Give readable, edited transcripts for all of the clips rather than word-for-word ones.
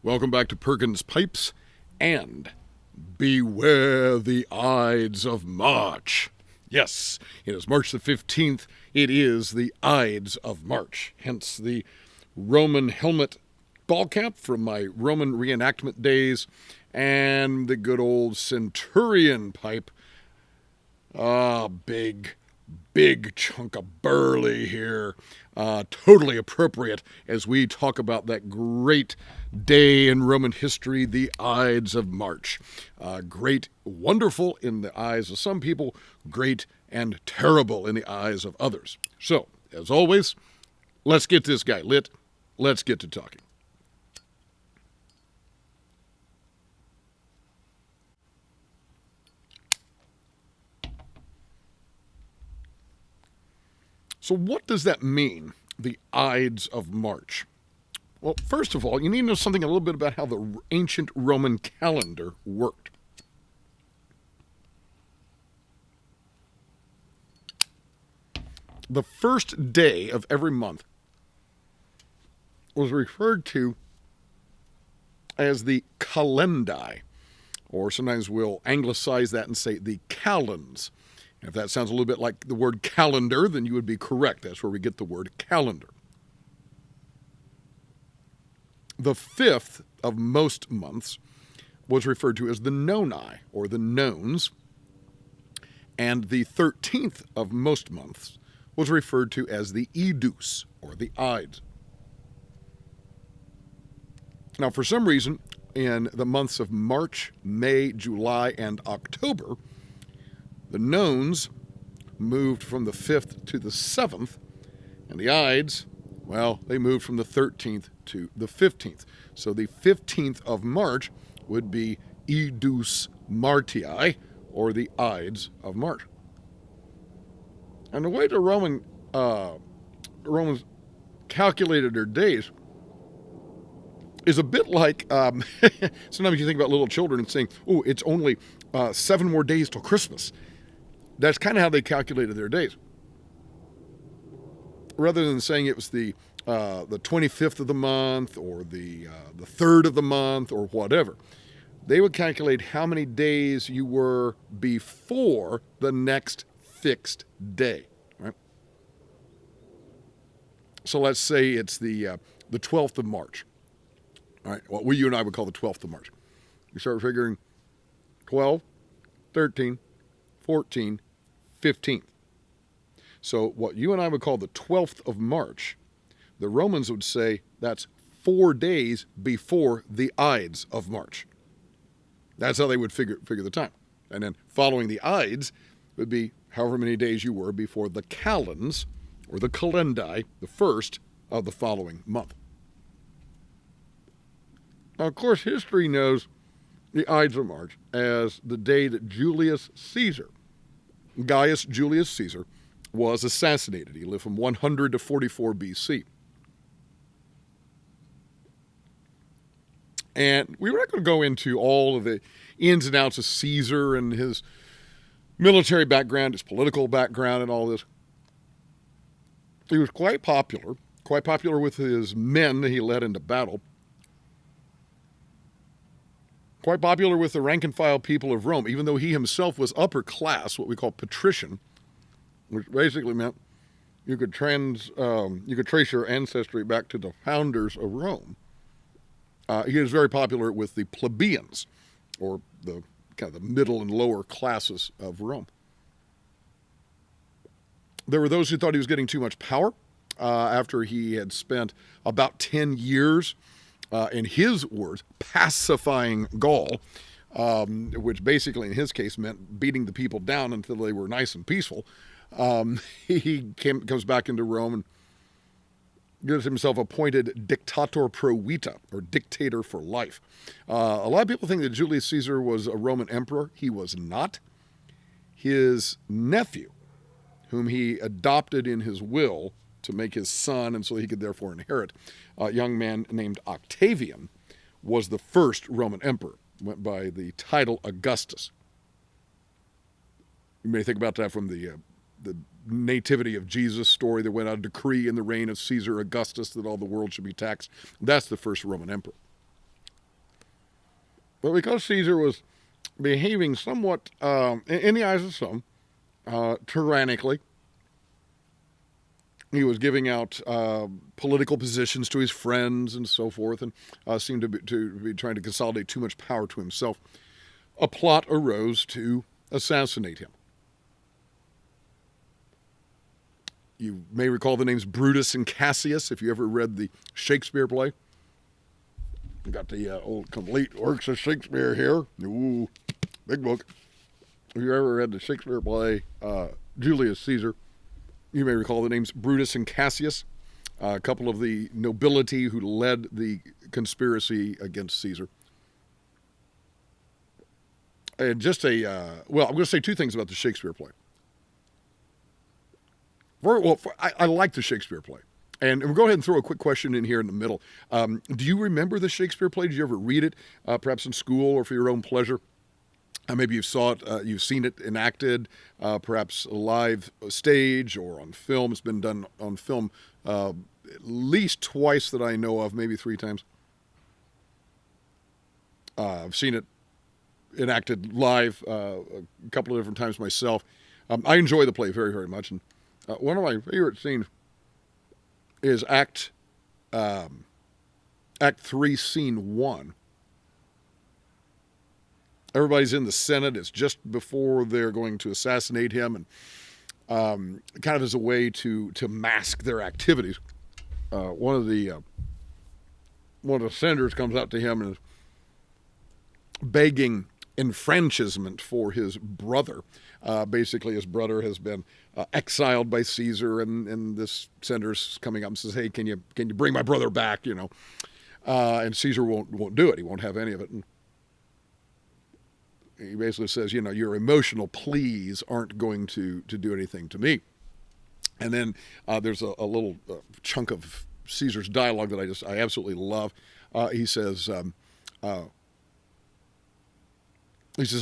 Welcome back to Perkins Pipes and beware the Ides of March. Yes, it is March the 15th. It is the Ides of March, hence the Roman helmet ball cap from my Roman reenactment days and the good old centurion pipe. Big chunk of burley here. Totally appropriate as we talk about that great day in Roman history, the Ides of March. Great, wonderful in the eyes of some people, great and terrible in the eyes of others. So, as always, let's get this guy lit. Let's get to talking. So what does that mean, the Ides of March? Well, first of all, you need to know something a little bit about how the ancient Roman calendar worked. The first day of every month was referred to as the calendae, or sometimes we'll anglicize that and say the calends. If that sounds a little bit like the word calendar, then you would be correct. That's where we get the word calendar. The fifth of most months was referred to as the noni, or the nones, and the 13th of most months was referred to as the idus, or the ides. Now, for some reason, in the months of March, May, July, and October, the nones moved from the 5th to the 7th, and the ides, well, they moved from the 13th to the 15th. So the 15th of March would be Idus Martii, or the Ides of March. And the way the Romans calculated their days is a bit like, sometimes you think about little children and saying, oh, it's only 7 more days till Christmas. That's kind of how they calculated their days. Rather than saying it was the 25th of the month or the 3rd of the month or whatever, they would calculate how many days you were before the next fixed day, right? So let's say it's the 12th of March. All right, what you and I would call the 12th of March. You start figuring 12, 13, 14, 15th. So what you and I would call the 12th of March, the Romans would say that's 4 days before the Ides of March. That's how they would figure the time. And then following the Ides would be however many days you were before the calends, or the calendae, the first of the following month. Now, of course, history knows the Ides of March as the day that Julius Caesar, Gaius Julius Caesar, was assassinated. He lived from 100 to 44 BC. And we were not going to go into all of the ins and outs of Caesar and his military background, his political background, and all this. He was quite popular with his men that he led into battle, quite popular with the rank and file people of Rome, even though he himself was upper class, what we call patrician, which basically meant you could trace your ancestry back to the founders of Rome. He was very popular with the plebeians, or the kind of the middle and lower classes of Rome. There were those who thought he was getting too much power after he had spent about 10 years, in his words, pacifying Gaul, which basically in his case meant beating the people down until they were nice and peaceful. He comes back into Rome and gives himself appointed dictator pro vita, or dictator for life. A lot of people think that Julius Caesar was a Roman emperor. He was not. His nephew, whom he adopted in his will to make his son and so he could therefore inherit, a young man named Octavian, was the first Roman emperor. Went by the title Augustus. You may think about that from the nativity of Jesus story. There went out a decree in the reign of Caesar Augustus that all the world should be taxed. That's the first Roman emperor. But because Caesar was behaving somewhat, in the eyes of some, tyrannically, he was giving out political positions to his friends and so forth, and seemed to be trying to consolidate too much power to himself. A plot arose to assassinate him. You may recall the names Brutus and Cassius if you ever read the Shakespeare play. We got the old complete works of Shakespeare here. Ooh, big book. If you ever read the Shakespeare play, Julius Caesar, you may recall the names Brutus and Cassius, a couple of the nobility who led the conspiracy against Caesar. And just I'm going to say two things about the Shakespeare play. I like the Shakespeare play. And we'll go ahead and throw a quick question in here in the middle. Do you remember the Shakespeare play? Did you ever read it, perhaps in school or for your own pleasure? Maybe you saw it, you've seen it enacted, perhaps live stage or on film. It's been done on film at least twice that I know of, maybe 3 times. I've seen it enacted live a couple of different times myself. I enjoy the play very, very much. And one of my favorite scenes is Act 3, Scene 1. Everybody's in the Senate. It's just before they're going to assassinate him, and kind of as a way to mask their activities. One of the senators comes up to him and is begging enfranchisement for his brother. Basically, his brother has been exiled by Caesar, and this senator's coming up and says, "Hey, can you bring my brother back?" And Caesar won't do it. He won't have any of it. And he basically says, your emotional pleas aren't going to do anything to me. And then there's a little chunk of Caesar's dialogue that I absolutely love. He says,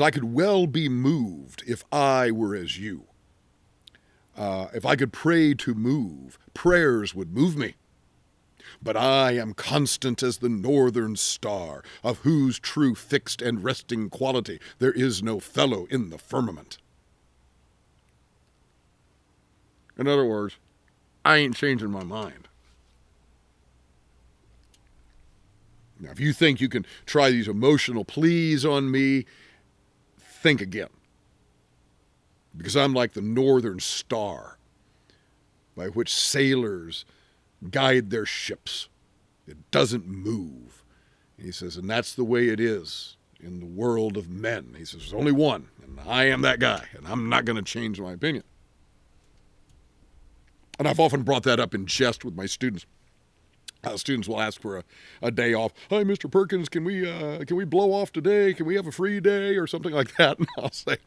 I could well be moved if I were as you. If I could pray to move, prayers would move me. But I am constant as the northern star, of whose true fixed and resting quality there is no fellow in the firmament. In other words, I ain't changing my mind. Now, if you think you can try these emotional pleas on me, think again. Because I'm like the northern star by which sailors guide their ships. It doesn't move. He says, and that's the way it is in the world of men. He says, there's only one, and I am that guy, and I'm not going to change my opinion. And I've often brought that up in jest with my students. Students will ask for a day off. Hi, Mr. Perkins, can we blow off today? Can we have a free day or something like that? And I'll say,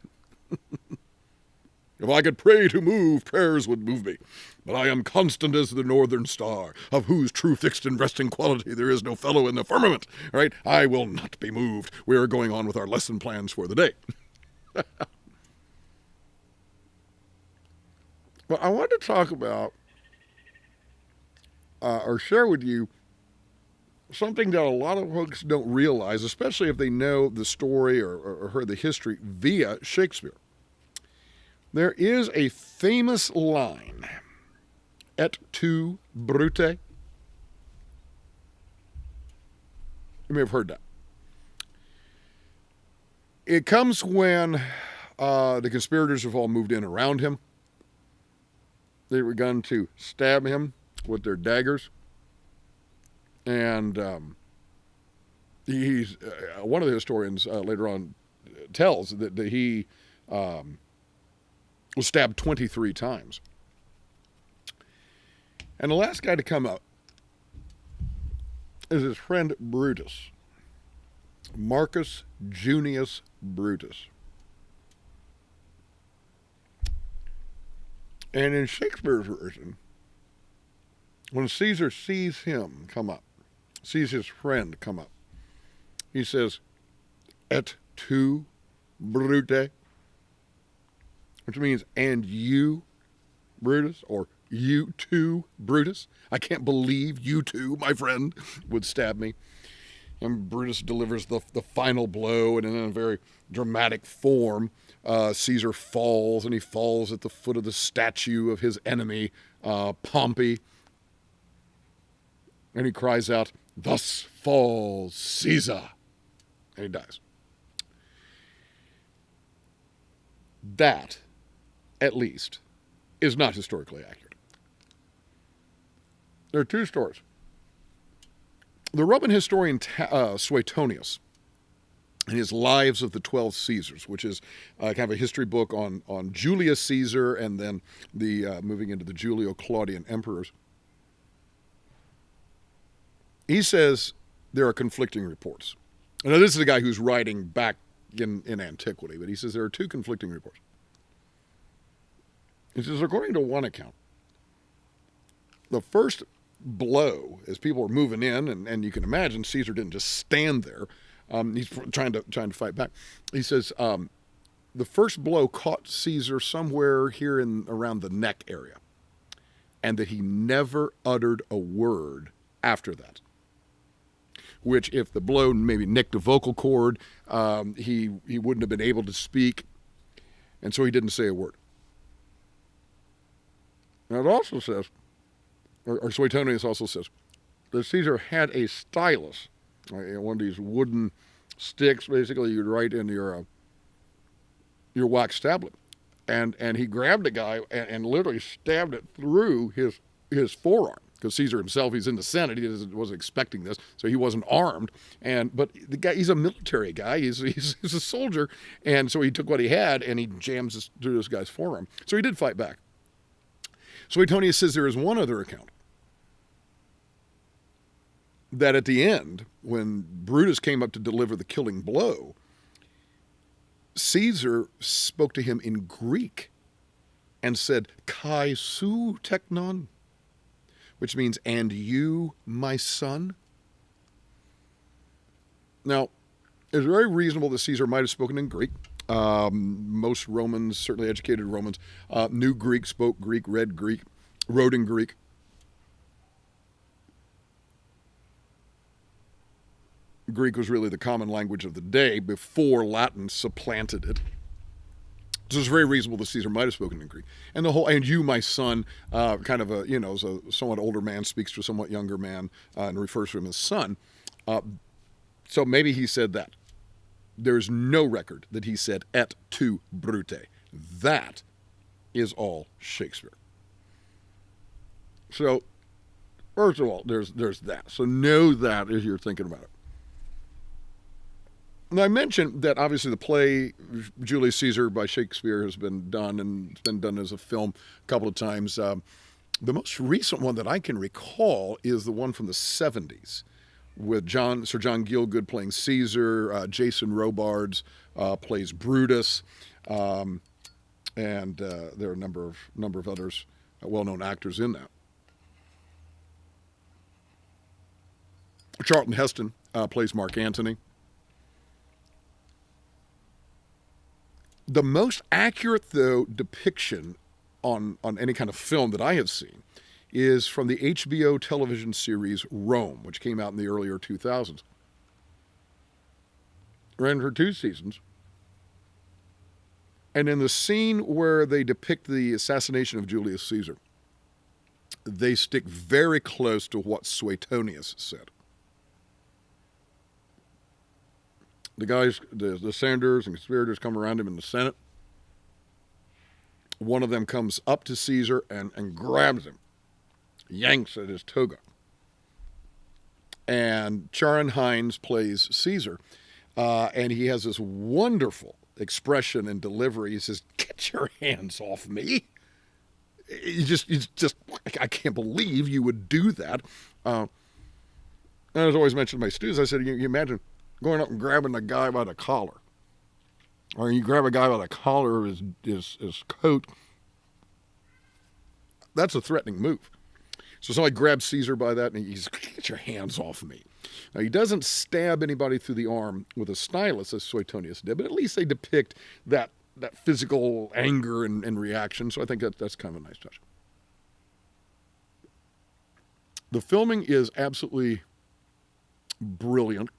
if I could pray to move, prayers would move me. But I am constant as the northern star, of whose true fixed and resting quality there is no fellow in the firmament. All right? I will not be moved. We are going on with our lesson plans for the day. But I want to talk about or share with you something that a lot of folks don't realize, especially if they know the story or heard the history via Shakespeare. There is a famous line, et tu, Brute. You may have heard that. It comes when the conspirators have all moved in around him. They were going to stab him with their daggers. And he's one of the historians later on tells that he was stabbed 23 times. And the last guy to come up is his friend Brutus, Marcus Junius Brutus. And in Shakespeare's version, when Caesar sees him come up, sees his friend come up, he says, et tu, Brute, which means, and you, Brutus, or you too, Brutus. I can't believe you too, my friend, would stab me. and Brutus delivers the final blow, and in a very dramatic form, Caesar falls, and he falls at the foot of the statue of his enemy, Pompey. And he cries out, "Thus falls Caesar." And he dies. That, at least, is not historically accurate. There are two stories. The Roman historian Suetonius, in his Lives of the 12 Caesars, which is kind of a history book on Julius Caesar and then the moving into the Julio-Claudian emperors, he says there are conflicting reports. Now, this is a guy who's writing back in antiquity, but he says there are two conflicting reports. He says, according to one account, the first blow, as people were moving in, and you can imagine Caesar didn't just stand there. He's trying to fight back. He says the first blow caught Caesar somewhere here in around the neck area, and that he never uttered a word after that. Which, if the blow maybe nicked a vocal cord, he wouldn't have been able to speak, and so he didn't say a word. Now it also says, or Suetonius also says, that Caesar had a stylus, one of these wooden sticks, basically you'd write in your wax tablet, and he grabbed a guy and literally stabbed it through his forearm. Because Caesar himself, he's in the Senate, he wasn't expecting this, so he wasn't armed. But the guy, he's a military guy, he's a soldier, and so he took what he had and he jams this through this guy's forearm. So he did fight back. Suetonius says there is one other account that at the end, when Brutus came up to deliver the killing blow, Caesar spoke to him in Greek and said, "Kai su teknon," which means, "and you, my son." Now, it's very reasonable that Caesar might have spoken in Greek. Most Romans, certainly educated Romans, knew Greek, spoke Greek, read Greek, wrote in Greek. Greek was really the common language of the day before Latin supplanted it. So it's very reasonable that Caesar might have spoken in Greek. And the whole, "and you, my son," kind of as a somewhat older man speaks to a somewhat younger man and refers to him as son. So maybe he said that. There's no record that he said "et tu, Brute." That is all Shakespeare. So, first of all, there's that. So know that as you're thinking about it. Now, I mentioned that obviously the play Julius Caesar by Shakespeare has been done, and it's been done as a film a couple of times. The most recent one that I can recall is the one from the 70s with Sir John Gielgud playing Caesar, Jason Robards plays Brutus, and there are a number of others well-known actors in that. Charlton Heston plays Mark Antony. The most accurate, though, depiction on any kind of film that I have seen is from the HBO television series Rome, which came out in the earlier 2000s. Ran for 2 seasons. And in the scene where they depict the assassination of Julius Caesar, they stick very close to what Suetonius said. The guys, the senators and conspirators come around him in the Senate. One of them comes up to Caesar and grabs him, yanks at his toga. And Charon Hines plays Caesar, and he has this wonderful expression and delivery. He says, "Get your hands off me." It's just, I can't believe you would do that. And I was always mentioned to my students, I said, you imagine going up and grabbing a guy by the collar. Or you grab a guy by the collar of his coat. That's a threatening move. So somebody grabs Caesar by that and he's, "Get your hands off me." Now, he doesn't stab anybody through the arm with a stylus, as Suetonius did, but at least they depict that physical anger and reaction. So I think that's kind of a nice touch. The filming is absolutely brilliant.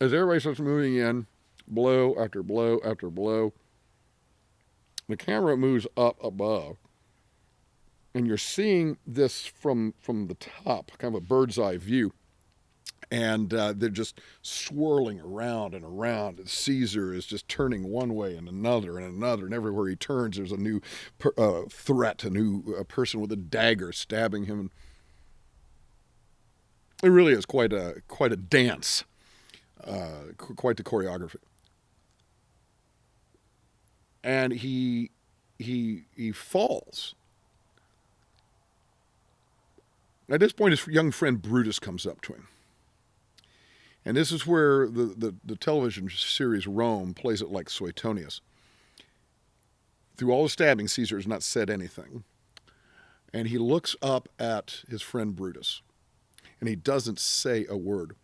as everybody starts moving in, blow after blow after blow, the camera moves up above, and you're seeing this from the top, kind of a bird's eye view. And they're just swirling around and around. And Caesar is just turning one way and another and another. And everywhere he turns, there's a new threat, a new person with a dagger stabbing him. It really is quite a dance, quite the choreography. And he falls. At this point, his young friend Brutus comes up to him. And this is where the television series Rome plays it like Suetonius. Through all the stabbing, Caesar has not said anything. And he looks up at his friend Brutus. And he doesn't say a word.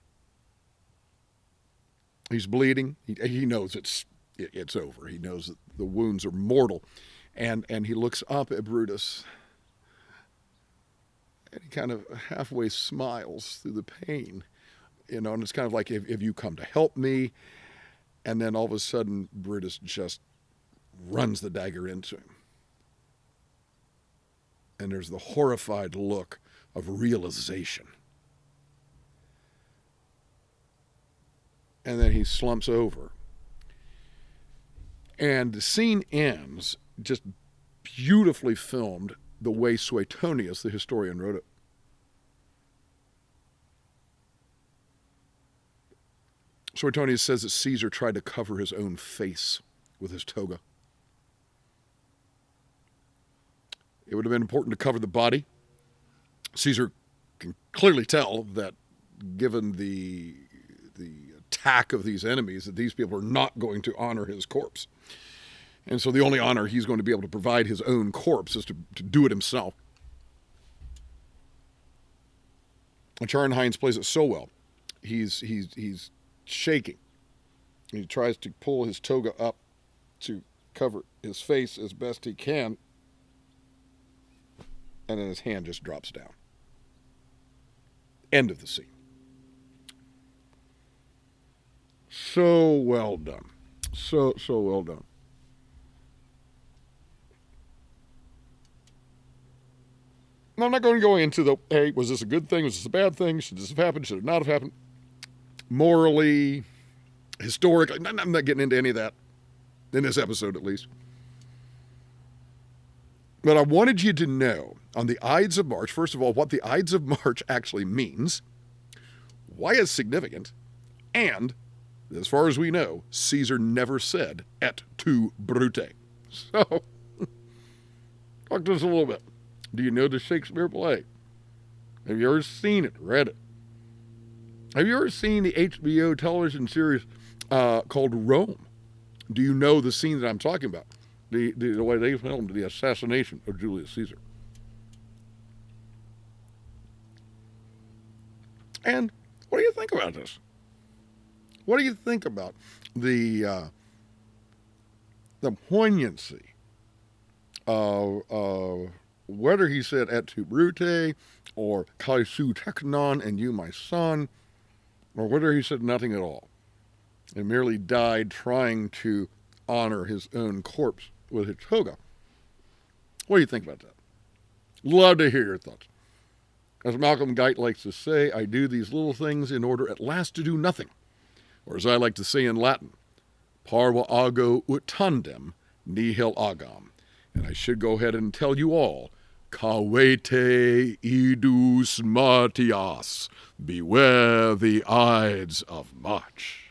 He's bleeding. He knows it's over. He knows that the wounds are mortal. And he looks up at Brutus. And he kind of halfway smiles through the pain. And it's kind of like, if you come to help me. And then all of a sudden, Brutus just runs the dagger into him. And there's the horrified look of realization. And then he slumps over. And the scene ends just beautifully filmed the way Suetonius, the historian, wrote it. Suetonius says that Caesar tried to cover his own face with his toga. It would have been important to cover the body. Caesar can clearly tell that given the attack of these enemies, that these people are not going to honor his corpse. And so the only honor he's going to be able to provide his own corpse is to do it himself. And Charon Hines plays it so well. He's shaking. He tries to pull his toga up to cover his face as best he can. And then his hand just drops down. End of the scene. So well done. So well done. Now, I'm not going to go into hey, was this a good thing? Was this a bad thing? Should this have happened? Should it not have happened? Morally, historically, I'm not getting into any of that in this episode, at least. But I wanted you to know on the Ides of March, first of all, what the Ides of March actually means, why it's significant, and, as far as we know, Caesar never said et tu, Brute. So, talk to us a little bit. Do you know the Shakespeare play? Have you ever seen it, read it? Have you ever seen the HBO television series called Rome? Do you know the scene that I'm talking about? The way they filmed the assassination of Julius Caesar. And what do you think about this? What do you think about the poignancy of whether he said et tu, Brute, or kai su teknon, and you my son, or whether he said nothing at all and merely died trying to honor his own corpse with his toga? What do you think about that? Love to hear your thoughts. As Malcolm Guite likes to say, I do these little things in order at last to do nothing. Or as I like to say in Latin, Parva ago ut tandem, nihil agam. And I should go ahead and tell you all, Cavete Idus Martias, beware the Ides of March.